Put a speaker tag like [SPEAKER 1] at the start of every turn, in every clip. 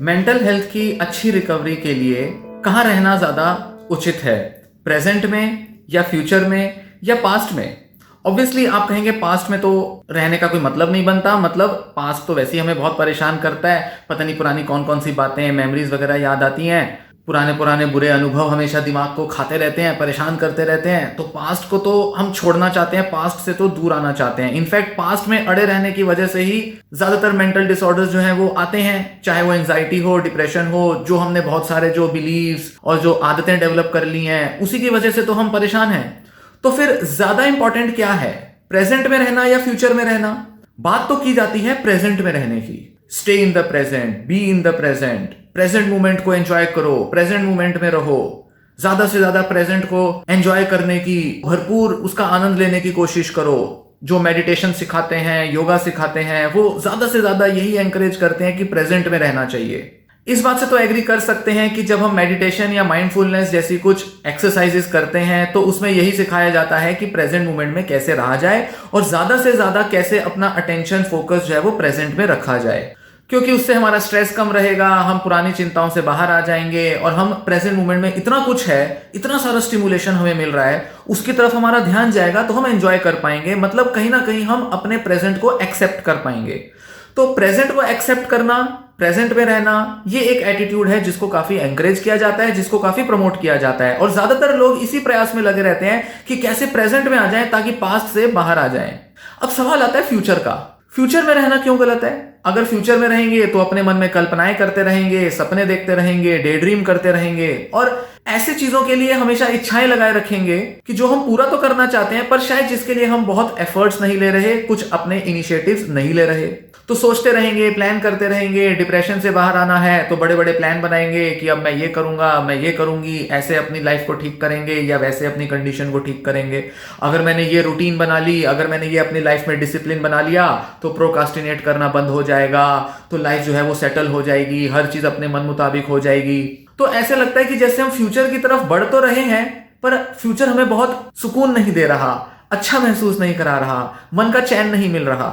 [SPEAKER 1] Mental health की अच्छी recovery के लिए कहाँ रहना ज़्यादा उचित है, प्रेजेंट में या फ्यूचर में या पास्ट में? ऑब्वियसली आप कहेंगे पास्ट में तो रहने का कोई मतलब नहीं बनता, मतलब पास्ट तो वैसे ही हमें बहुत परेशान करता है। पता नहीं पुरानी कौन कौन सी बातें, मेमोरीज वगैरह याद आती हैं, पुराने पुराने बुरे अनुभव हमेशा दिमाग को खाते रहते हैं, परेशान करते रहते हैं। तो पास्ट को तो हम छोड़ना चाहते हैं, पास्ट से तो दूर आना चाहते हैं। इनफैक्ट पास्ट में अड़े रहने की वजह से ही ज्यादातर मेंटल डिसऑर्डर्स जो हैं वो आते हैं, चाहे वो एंजाइटी हो, डिप्रेशन हो। जो हमने बहुत सारे जो बिलीव्स और जो आदतें डेवलप कर ली हैं, उसी की वजह से तो हम परेशान हैं। तो फिर ज्यादा इंपॉर्टेंट क्या है, प्रेजेंट में रहना या फ्यूचर में रहना? बात तो की जाती है प्रेजेंट में रहने की। Stay in the present, be in the present, present moment को एंजॉय करो, प्रेजेंट मोमेंट में रहो, ज्यादा से ज्यादा प्रेजेंट को एंजॉय करने की, भरपूर उसका आनंद लेने की कोशिश करो। जो मेडिटेशन सिखाते हैं, योगा सिखाते हैं, वो ज्यादा से ज्यादा यही एंकरेज करते हैं कि प्रेजेंट में रहना चाहिए। इस बात से तो एग्री कर सकते हैं कि जब हम मेडिटेशन या माइंडफुलनेस जैसी कुछ एक्सरसाइजेस करते हैं तो उसमें यही सिखाया जाता है कि प्रेजेंट मोमेंट में कैसे रहा जाए और ज्यादा से ज्यादा कैसे अपना अटेंशन फोकस जो है वो प्रेजेंट में रखा जाए, क्योंकि उससे हमारा स्ट्रेस कम रहेगा, हम पुरानी चिंताओं से बाहर आ जाएंगे और हम प्रेजेंट मोमेंट में इतना कुछ है, इतना सारा स्टिमुलेशन हमें मिल रहा है, उसकी तरफ हमारा ध्यान जाएगा तो हम एंजॉय कर पाएंगे। मतलब कहीं ना कहीं हम अपने प्रेजेंट को एक्सेप्ट कर पाएंगे। तो प्रेजेंट को एक्सेप्ट करना, प्रेजेंट में रहना, ये एक एटीट्यूड है जिसको काफी एंकरेज किया जाता है, जिसको काफी प्रमोट किया जाता है। और ज्यादातर लोग इसी प्रयास में लगे रहते हैं कि कैसे प्रेजेंट में आ जाएं ताकि पास्ट से बाहर आ जाएं। अब सवाल आता है फ्यूचर का। फ्यूचर में रहना क्यों गलत है? अगर फ्यूचर में रहेंगे तो अपने मन में कल्पनाएं करते रहेंगे, सपने देखते रहेंगे, डे ड्रीम करते रहेंगे और ऐसे चीजों के लिए हमेशा इच्छाएं लगाए रखेंगे कि जो हम पूरा तो करना चाहते हैं पर शायद जिसके लिए हम बहुत एफर्ट्स नहीं ले रहे, कुछ अपने इनिशिएटिव्स नहीं ले रहे। तो सोचते रहेंगे, प्लान करते रहेंगे। डिप्रेशन से बाहर आना है तो बड़े बड़े प्लान बनाएंगे कि अब मैं ये करूंगा, मैं ये करूंगी, ऐसे अपनी लाइफ को ठीक करेंगे या वैसे अपनी कंडीशन को ठीक करेंगे। अगर मैंने ये रूटीन बना ली, अगर मैंने ये अपनी लाइफ में डिसिप्लिन बना लिया तो प्रोकास्टिनेट करना बंद हो जाएगा, तो लाइफ जो है वो सेटल हो जाएगी, हर चीज अपने मन मुताबिक हो जाएगी। तो ऐसे लगता है कि जैसे हम फ्यूचर की तरफ बढ़ तो रहे हैं पर फ्यूचर हमें बहुत सुकून नहीं दे रहा, अच्छा महसूस नहीं करा रहा, मन का चैन नहीं मिल रहा।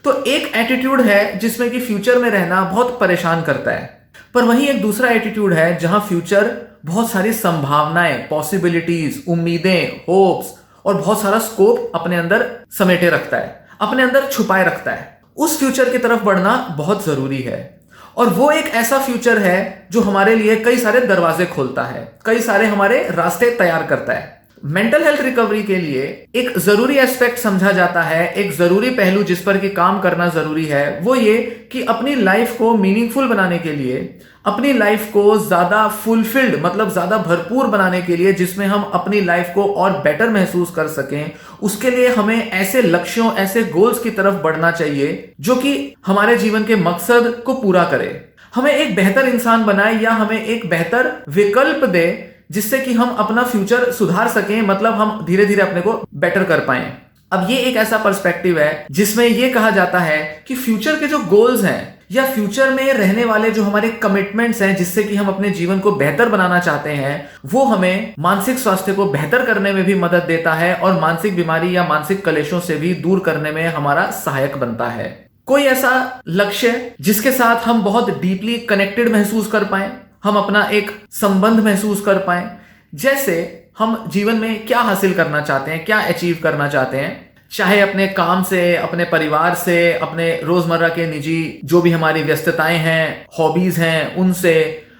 [SPEAKER 1] तो एक एटीट्यूड है जिसमें कि फ्यूचर में रहना बहुत परेशान करता है, पर वहीं एक दूसरा एटीट्यूड है जहां फ्यूचर बहुत सारी संभावनाएं, पॉसिबिलिटीज, उम्मीदें, होप्स और बहुत सारा स्कोप अपने अंदर समेटे रखता है, अपने अंदर छुपाए रखता है। उस फ्यूचर की तरफ बढ़ना बहुत जरूरी है और वो एक ऐसा फ्यूचर है जो हमारे लिए कई सारे दरवाजे खोलता है, कई सारे हमारे रास्ते तैयार करता है। मेंटल हेल्थ रिकवरी के लिए एक जरूरी एस्पेक्ट समझा जाता है, एक जरूरी पहलू जिस पर कि काम करना जरूरी है, वो ये कि अपनी लाइफ को मीनिंगफुल बनाने के लिए, अपनी लाइफ को ज्यादा फुलफिल्ड मतलब ज्यादा भरपूर बनाने के लिए, जिसमें हम अपनी लाइफ को और बेटर महसूस कर सकें, उसके लिए हमें ऐसे लक्ष्यों, ऐसे गोल्स की तरफ बढ़ना चाहिए जो कि हमारे जीवन के मकसद को पूरा करे, हमें एक बेहतर इंसान बनाए या हमें एक बेहतर विकल्प दे जिससे कि हम अपना फ्यूचर सुधार सकें, मतलब हम धीरे धीरे अपने को बेटर कर पाएं। अब ये एक ऐसा पर्सपेक्टिव है जिसमें ये कहा जाता है कि फ्यूचर के जो गोल्स हैं या फ्यूचर में रहने वाले जो हमारे कमिटमेंट्स हैं जिससे कि हम अपने जीवन को बेहतर बनाना चाहते हैं, वो हमें मानसिक स्वास्थ्य को बेहतर करने में भी मदद देता है और मानसिक बीमारी या मानसिक कलेशों से भी दूर करने में हमारा सहायक बनता है। कोई ऐसा लक्ष्य जिसके साथ हम बहुत डीपली कनेक्टेड महसूस कर पाए, हम अपना एक संबंध महसूस कर पाए, जैसे हम जीवन में क्या हासिल करना चाहते हैं, क्या अचीव करना चाहते हैं, चाहे अपने काम से, अपने परिवार से, अपने रोजमर्रा के निजी जो भी हमारी व्यस्तताएं हैं, हॉबीज हैं, उनसे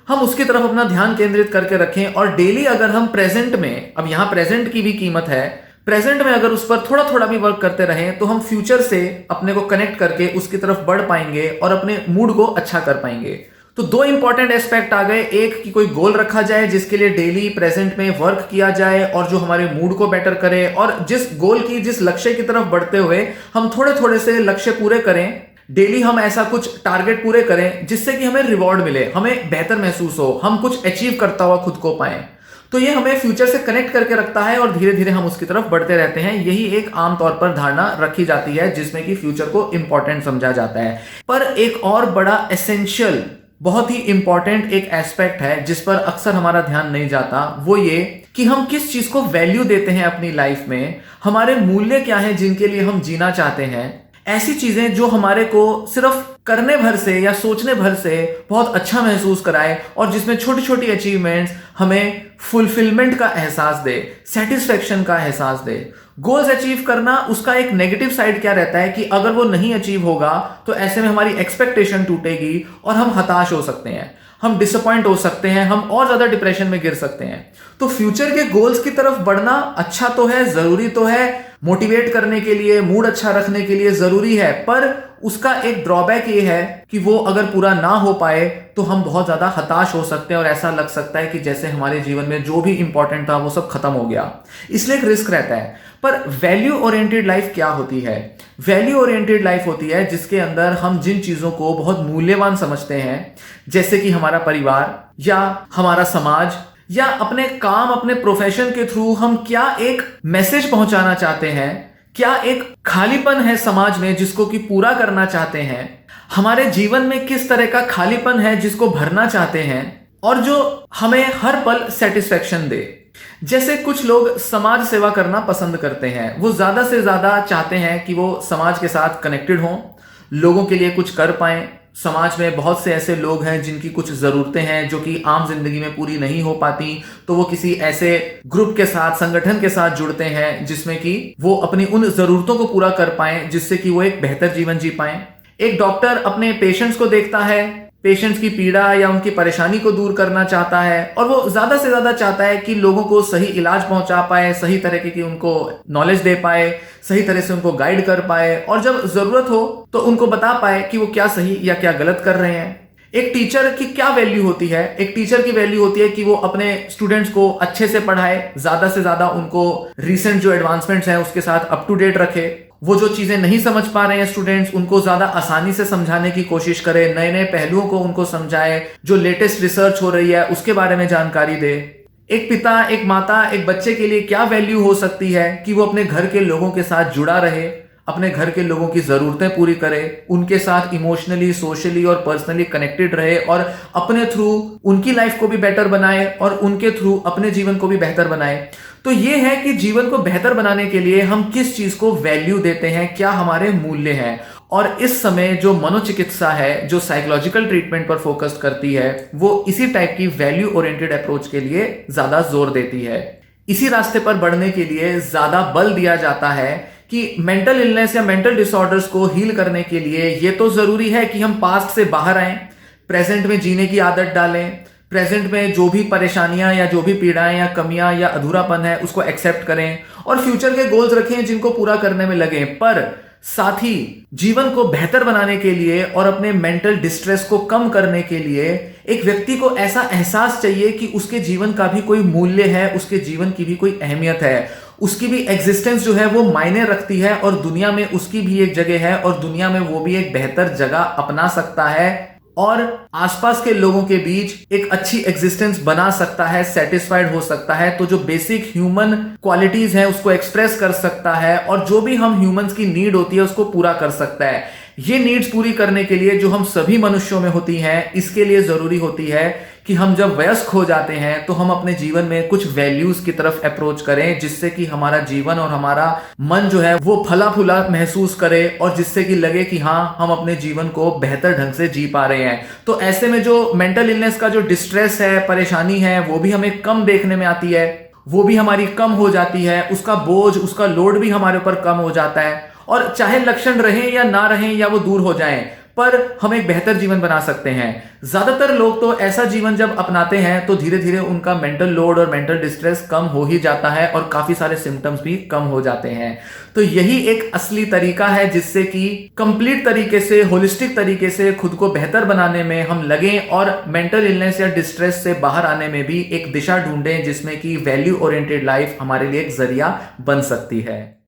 [SPEAKER 1] हम उसकी तरफ अपना ध्यान केंद्रित करके रखें। और डेली अगर हम प्रेजेंट में, अब यहां प्रेजेंट की भी कीमत है, प्रेजेंट में अगर उस पर थोड़ा थोड़ा भी वर्क करते रहें तो हम फ्यूचर से अपने को कनेक्ट करके उसकी तरफ बढ़ पाएंगे और अपने मूड को अच्छा कर पाएंगे। तो दो इंपॉर्टेंट एस्पेक्ट आ गए, एक कि कोई गोल रखा जाए जिसके लिए डेली प्रेजेंट में वर्क किया जाए और जो हमारे मूड को बेटर करे, और जिस गोल की, जिस लक्ष्य की तरफ बढ़ते हुए हम थोड़े थोड़े से लक्ष्य पूरे करें, डेली हम ऐसा कुछ टारगेट पूरे करें जिससे कि हमें रिवॉर्ड मिले, हमें बेहतर महसूस हो, हम कुछ अचीव करता हुआ खुद को पाएं। तो ये हमें फ्यूचर से कनेक्ट करके रखता है और धीरे धीरे हम उसकी तरफ बढ़ते रहते हैं। यही एक आमतौर पर धारणा रखी जाती है जिसमें कि फ्यूचर को इंपॉर्टेंट समझा जाता है। पर एक और बड़ा एसेंशियल, बहुत ही इंपॉर्टेंट एक एस्पेक्ट है जिस पर अक्सर हमारा ध्यान नहीं जाता, वो ये कि हम किस चीज को वैल्यू देते हैं अपनी लाइफ में, हमारे मूल्य क्या हैं जिनके लिए हम जीना चाहते हैं। ऐसी चीजें जो हमारे को सिर्फ करने भर से या सोचने भर से बहुत अच्छा महसूस कराए और जिसमें छोटी छोटी अचीवमेंट्स हमें फुलफिलमेंट का एहसास दे, सेटिस्फेक्शन का एहसास दे। गोल्स अचीव करना, उसका एक नेगेटिव साइड क्या रहता है कि अगर वो नहीं अचीव होगा तो ऐसे में हमारी एक्सपेक्टेशन टूटेगी और हम हताश हो सकते हैं, हम डिसअपॉइंट हो सकते हैं, हम और ज्यादा डिप्रेशन में गिर सकते हैं। तो फ्यूचर के गोल्स की तरफ बढ़ना अच्छा तो है, जरूरी तो है, मोटिवेट करने के लिए, मूड अच्छा रखने के लिए जरूरी है, पर उसका एक ड्रॉबैक ये है कि वो अगर पूरा ना हो पाए तो हम बहुत ज्यादा हताश हो सकते हैं और ऐसा लग सकता है कि जैसे हमारे जीवन में जो भी इंपॉर्टेंट था वो सब खत्म हो गया। इसलिए एक रिस्क रहता है। पर वैल्यू ओरिएंटेड लाइफ क्या होती है? वैल्यू ओरिएंटेड लाइफ होती है जिसके अंदर हम जिन चीजों को बहुत मूल्यवान समझते हैं, जैसे कि हमारा परिवार या हमारा समाज या अपने काम, अपने प्रोफेशन के थ्रू हम क्या एक मैसेज पहुंचाना चाहते हैं, क्या एक खालीपन है समाज में जिसको कि पूरा करना चाहते हैं, हमारे जीवन में किस तरह का खालीपन है जिसको भरना चाहते हैं और जो हमें हर पल सेटिस्फेक्शन दे। जैसे कुछ लोग समाज सेवा करना पसंद करते हैं, वो ज्यादा से ज्यादा चाहते हैं कि वो समाज के साथ कनेक्टेड हों, लोगों के लिए कुछ कर पाएं। समाज में बहुत से ऐसे लोग हैं जिनकी कुछ ज़रूरतें हैं जो कि आम जिंदगी में पूरी नहीं हो पाती, तो वो किसी ऐसे ग्रुप के साथ, संगठन के साथ जुड़ते हैं जिसमें कि वो अपनी उन ज़रूरतों को पूरा कर पाएं जिससे कि वो एक बेहतर जीवन जी पाएं। एक डॉक्टर अपने पेशेंट्स को देखता है, पेशेंट्स की पीड़ा या उनकी परेशानी को दूर करना चाहता है और वो ज्यादा से ज्यादा चाहता है कि लोगों को सही इलाज पहुंचा पाए, सही तरीके की उनको नॉलेज दे पाए, सही तरह से उनको गाइड कर पाए और जब जरूरत हो तो उनको बता पाए कि वो क्या सही या क्या गलत कर रहे हैं। एक टीचर की क्या वैल्यू होती है? एक टीचर की वैल्यू होती है कि वो अपने स्टूडेंट्स को अच्छे से पढ़ाए, ज्यादा से ज्यादा उनको रिसेंट जो एडवांसमेंट्स हैं उसके साथ अप टू डेट रखे, वो जो चीजें नहीं समझ पा रहे हैं स्टूडेंट्स उनको ज्यादा आसानी से समझाने की कोशिश करे, नए नए पहलुओं को उनको समझाए, जो लेटेस्ट रिसर्च हो रही है उसके बारे में जानकारी दे। एक पिता, एक माता, एक बच्चे के लिए क्या वैल्यू हो सकती है कि वो अपने घर के लोगों के साथ जुड़ा रहे, अपने घर के लोगों की जरूरतें पूरी करे, उनके साथ इमोशनली, सोशली और पर्सनली कनेक्टेड रहे और अपने थ्रू उनकी लाइफ को भी बेटर बनाए और उनके थ्रू अपने जीवन को भी बेहतर बनाए। तो ये है कि जीवन को बेहतर बनाने के लिए हम किस चीज को वैल्यू देते हैं, क्या हमारे मूल्य हैं। और इस समय जो मनोचिकित्सा है, जो साइकोलॉजिकल ट्रीटमेंट पर फोकस करती है, वो इसी टाइप की वैल्यू ओरिएंटेड अप्रोच के लिए ज्यादा जोर देती है। इसी रास्ते पर बढ़ने के लिए ज्यादा बल दिया जाता है कि मेंटल इलनेस या मेंटल डिसऑर्डर्स को हील करने के लिए ये तो जरूरी है कि हम पास्ट से बाहर आएं, प्रेजेंट में जीने की आदत डालें, प्रेजेंट में जो भी परेशानियां या जो भी पीड़ाएं या कमियां या अधूरापन है उसको एक्सेप्ट करें और फ्यूचर के गोल्स रखें जिनको पूरा करने में लगे। पर साथ ही जीवन को बेहतर बनाने के लिए और अपने मेंटल डिस्ट्रेस को कम करने के लिए एक व्यक्ति को ऐसा एहसास चाहिए कि उसके जीवन का भी कोई मूल्य है, उसके जीवन की भी कोई अहमियत है, उसकी भी एग्जिस्टेंस जो है वो मायने रखती है और दुनिया में उसकी भी एक जगह है और दुनिया में वो भी एक बेहतर जगह अपना सकता है और आसपास के लोगों के बीच एक अच्छी एग्जिस्टेंस बना सकता है, सेटिस्फाइड हो सकता है। तो जो बेसिक ह्यूमन क्वालिटीज हैं उसको एक्सप्रेस कर सकता है और जो भी हम ह्यूमंस की नीड होती है उसको पूरा कर सकता है। ये नीड्स पूरी करने के लिए जो हम सभी मनुष्यों में होती हैं, इसके लिए जरूरी होती है कि हम जब वयस्क हो जाते हैं तो हम अपने जीवन में कुछ वैल्यूज की तरफ अप्रोच करें जिससे कि हमारा जीवन और हमारा मन जो है वो फला फूला महसूस करे और जिससे कि लगे कि हाँ, हम अपने जीवन को बेहतर ढंग से जी पा रहे हैं। तो ऐसे में जो मेंटल इलनेस का जो डिस्ट्रेस है, परेशानी है, वो भी हमें कम देखने में आती है, वो भी हमारी कम हो जाती है, उसका बोझ, उसका लोड भी हमारे ऊपर कम हो जाता है और चाहे लक्षण रहें या ना रहें या वो दूर हो जाएं, पर हम एक बेहतर जीवन बना सकते हैं। ज्यादातर लोग तो ऐसा जीवन जब अपनाते हैं तो धीरे धीरे उनका मेंटल लोड और मेंटल डिस्ट्रेस कम हो ही जाता है और काफी सारे सिम्टम्स भी कम हो जाते हैं। तो यही एक असली तरीका है जिससे कि कंप्लीट तरीके से, होलिस्टिक तरीके से खुद को बेहतर बनाने में हम लगें और मेंटल इलनेस या डिस्ट्रेस से बाहर आने में भी एक दिशा ढूंढें जिसमें कि वैल्यू ओरिएंटेड लाइफ हमारे लिए एक जरिया बन सकती है।